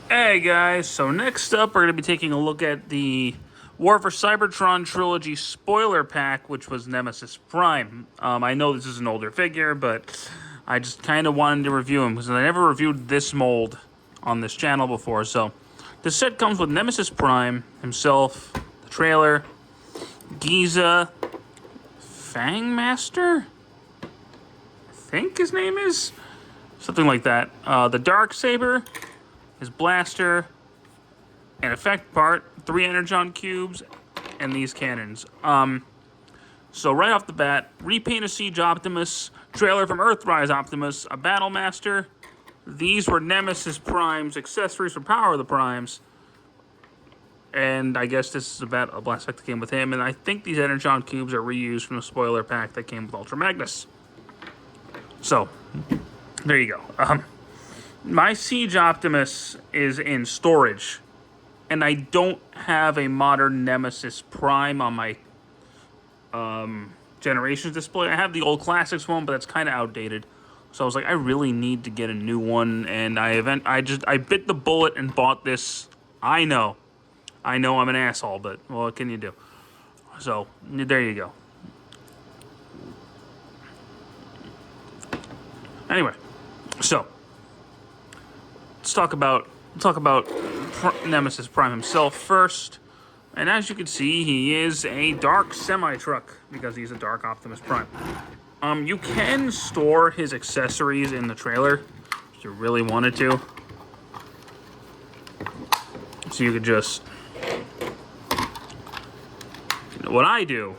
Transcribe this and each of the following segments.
Hey guys, so next up we're going to be taking a look at the War for Cybertron trilogy spoiler pack, which was Nemesis Prime. I know this is an older figure, but I just kind of wanted to review him because I never reviewed this mold on this channel before. So this set comes with Nemesis Prime himself, the trailer, Giza, Fangmaster, I think his name is something like that. The Darksaber, his blaster, an effect part, 3 energon cubes, and these cannons. So right off the bat, repaint a Siege Optimus, trailer from Earthrise Optimus, a Battle Master. These were Nemesis Prime's accessories for Power of the Primes. And I guess this is a blast pack that came with him. And I think these energon cubes are reused from the spoiler pack that came with Ultra Magnus. So, there you go. My Siege Optimus is in storage, and I don't have a modern Nemesis Prime on my Generations display. I have the old Classics one, but that's kind of outdated. So I was like, I really need to get a new one, and I bit the bullet and bought this. I know I'm an asshole, but what can you do? So there you go. Anyway, so let's talk about Nemesis Prime himself first. And as you can see, he is a dark semi-truck because he's a Dark Optimus Prime. You can store his accessories in the trailer if you really wanted to. So you could just... What I do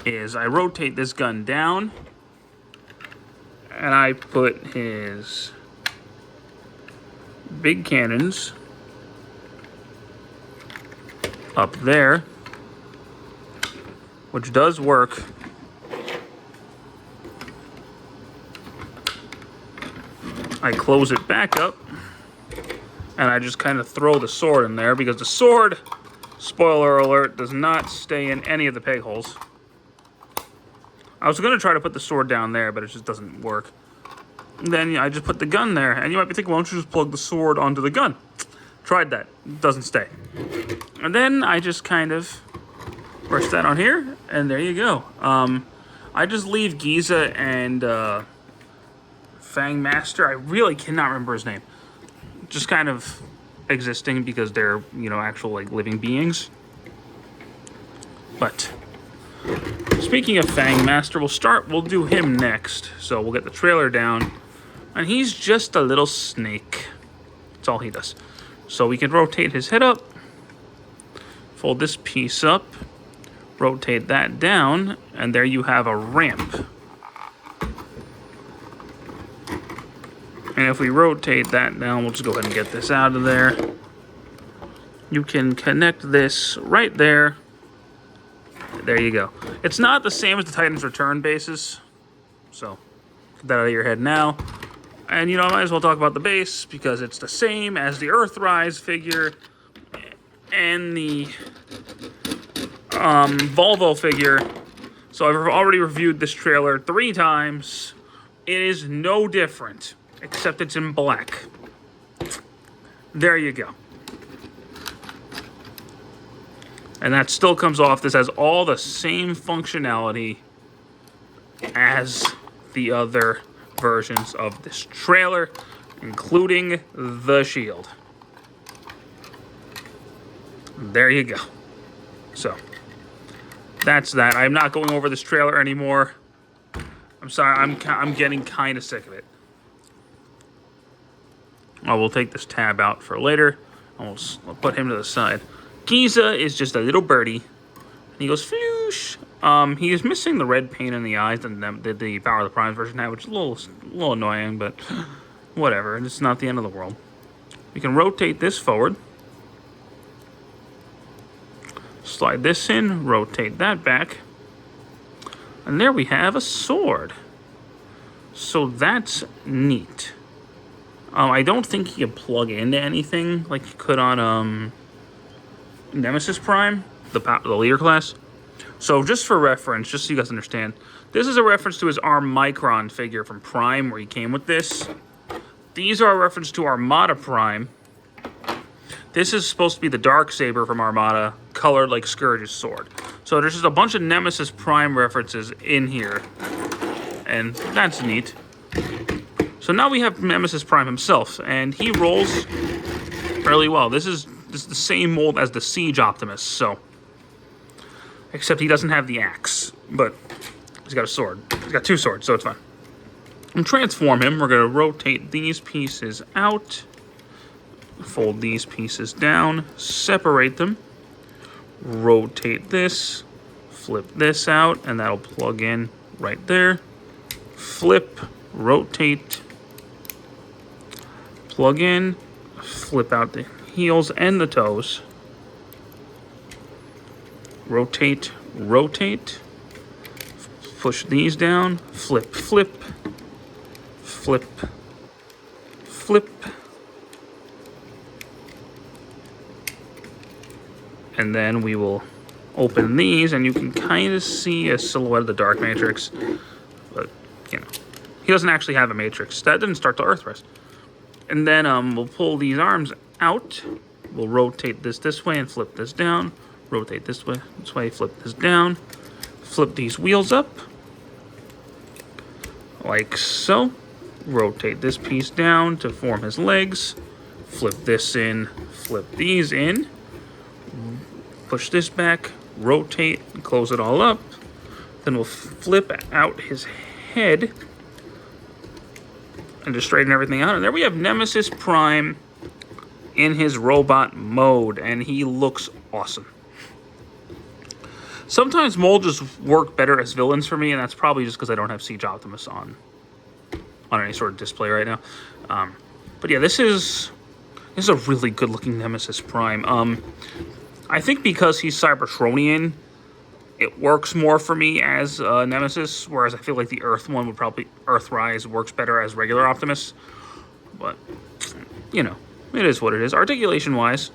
is I rotate this gun down and I put his big cannons up there, which does work. I close it back up, and I just kind of throw the sword in there because the sword, spoiler alert, does not stay in any of the peg holes. I was going to try to put the sword down there, but it just doesn't work. And then I just put the gun there, and you might be thinking, why don't you just plug the sword onto the gun? Tried that. It doesn't stay. And then I just kind of brush that on here, and there you go. I just leave Giza and Fangmaster. I really cannot remember his name. Just kind of existing because they're, actual, living beings. But speaking of Fangmaster, we'll do him next. So we'll get the trailer down. And he's just a little snake. That's all he does. So we can rotate his head up, fold this piece up, rotate that down, and there you have a ramp. And if we rotate that down, we'll just go ahead and get this out of there. You can connect this right there. There you go. It's not the same as the Titan's Return bases, so get that out of your head now. And, I might as well talk about the base because it's the same as the Earthrise figure and the Volvo figure. So I've already reviewed this trailer 3 times. It is no different, except it's in black. There you go. And that still comes off. This has all the same functionality as the other versions of this trailer, including the shield. There you go. So that's that. I'm not going over this trailer anymore. I'm sorry. I'm getting kind of sick of it. I will take this tab out for later. I'll put him to the side. Giza is just a little birdie. And he goes floosh. He is missing the red paint in the eyes that the Power of the Primes version had, which is a little annoying, but whatever. It's not the end of the world. We can rotate this forward. Slide this in, rotate that back. And there we have a sword. So that's neat. I don't think he can plug into anything like you could on Nemesis Prime, the leader class. So just for reference, just so you guys understand, this is a reference to his Arm Micron figure from Prime, where he came with this. These are a reference to Armada Prime. This is supposed to be the Darksaber from Armada, colored like Scourge's sword. So there's just a bunch of Nemesis Prime references in here. And that's neat. So now we have Nemesis Prime himself, and he rolls fairly well. This is the same mold as the Siege Optimus, so... Except he doesn't have the axe, but he's got a sword. He's got 2 swords, so it's fine. And transform him, we're going to rotate these pieces out. Fold these pieces down, separate them. Rotate this, flip this out, and that'll plug in right there. Flip, rotate, plug in, flip out the heels and the toes. Rotate, rotate, push these down, flip, flip, flip, flip. And then we will open these, and you can kind of see a silhouette of the Dark Matrix. But, you know, he doesn't actually have a Matrix. That didn't start till Earthrise. And then we'll pull these arms out. We'll rotate this way and flip this down. Rotate this way, flip this down. Flip these wheels up. Like so. Rotate this piece down to form his legs. Flip this in, flip these in. Push this back, rotate, and close it all up. Then we'll flip out his head and just straighten everything out. And there we have Nemesis Prime in his robot mode, and he looks awesome. Sometimes molds just work better as villains for me, and that's probably just because I don't have Siege Optimus on any sort of display right now. But yeah, this is a really good looking Nemesis Prime. I think because he's Cybertronian, it works more for me as Nemesis, whereas I feel like the Earth one would probably... Earthrise works better as regular Optimus. But, you know, it is what it is. Articulation-wise,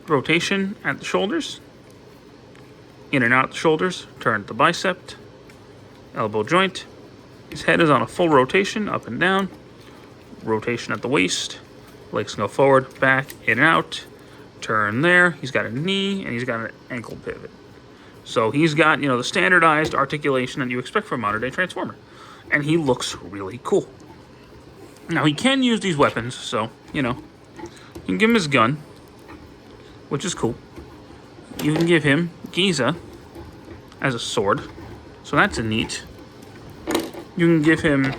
rotation at the shoulders, in and out the shoulders, turn the bicep, elbow joint. His head is on a full rotation, up and down. Rotation at the waist. Legs can go forward, back, in and out. Turn there. He's got a knee, and he's got an ankle pivot. So he's got, you know, the standardized articulation that you expect from a modern-day Transformer. And he looks really cool. Now, he can use these weapons, so, you know, you can give him his gun, which is cool. You can give him Giza as a sword, so that's a neat. You can give him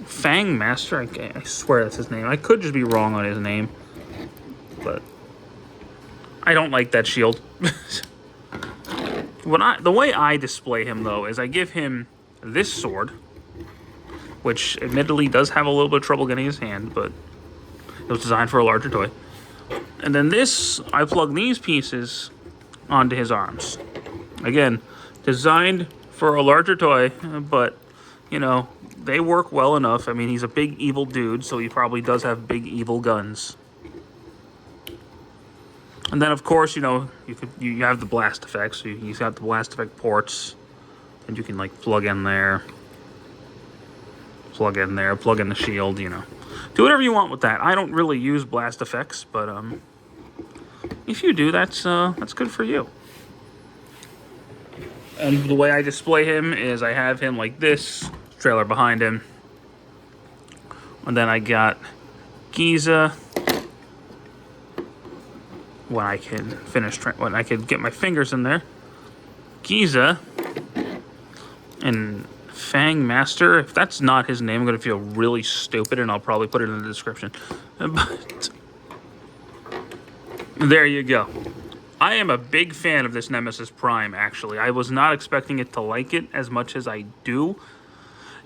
Fang Master. I swear that's his name. I could just be wrong on his name, but I don't like that shield. The way I display him, though, is I give him this sword, which admittedly does have a little bit of trouble getting his hand, but it was designed for a larger toy. And then this, I plug these pieces onto his arms. Again, designed for a larger toy, but, you know, they work well enough. I mean, he's a big evil dude, so he probably does have big evil guns. And then, of course, you know, you have the blast effects. So he's got the blast effect ports, and you can, like, plug in there, plug in the shield, you know. Do whatever you want with that. I don't really use blast effects, but if you do, that's good for you. And the way I display him is I have him like this, trailer behind him, and then I got Giza. When I can when I can get my fingers in there, Giza and Fang Master. If that's not his name, I'm gonna feel really stupid, and I'll probably put it in the description. But there you go. I am a big fan of this Nemesis Prime, actually. I was not expecting it to like it as much as I do.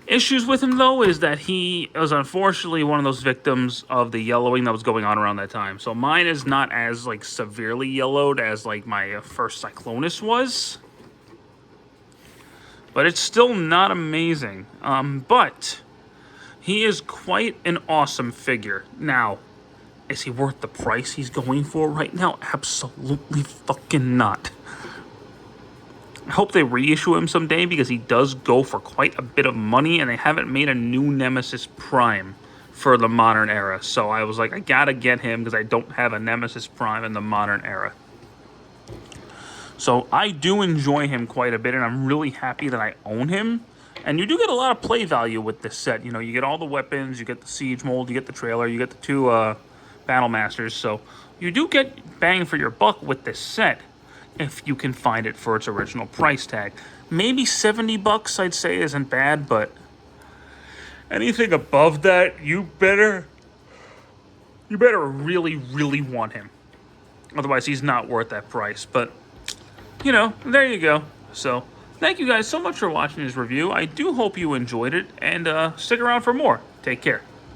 Issues with him, though, is that he was unfortunately one of those victims of the yellowing that was going on around that time. So mine is not as, like, severely yellowed as, like, my first Cyclonus was. But it's still not amazing. But he is quite an awesome figure. Now, is he worth the price he's going for right now? Absolutely fucking not. I hope they reissue him someday because he does go for quite a bit of money, and they haven't made a new Nemesis Prime for the modern era. So I was like, I gotta get him because I don't have a Nemesis Prime in the modern era. So I do enjoy him quite a bit, and I'm really happy that I own him. And you do get a lot of play value with this set. You know, you get all the weapons, you get the siege mold, you get the trailer, you get the 2 battle masters. So you do get bang for your buck with this set if you can find it for its original price tag. Maybe 70 bucks I'd say isn't bad, but anything above that, you better really, really want him. Otherwise, he's not worth that price. But, you know, there you go. So, thank you guys so much for watching this review. I do hope you enjoyed it, and stick around for more. Take care.